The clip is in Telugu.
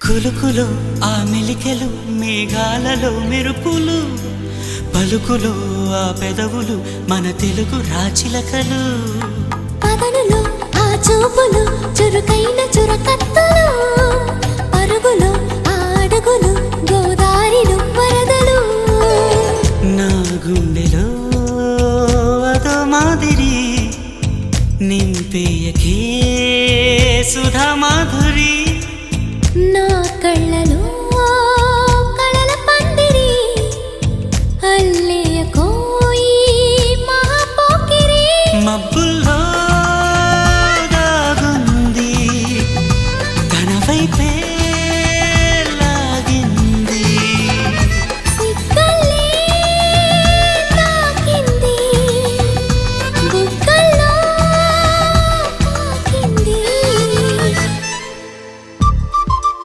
కులుకులో ఆ మెలికెలు మేఘాలలో మెరుపులు పలుకులో ఆ పెదవులు మన తెలుగు రాచిలకలు పదనులు ఆ చూపులు చురుకైన చురకత్తలు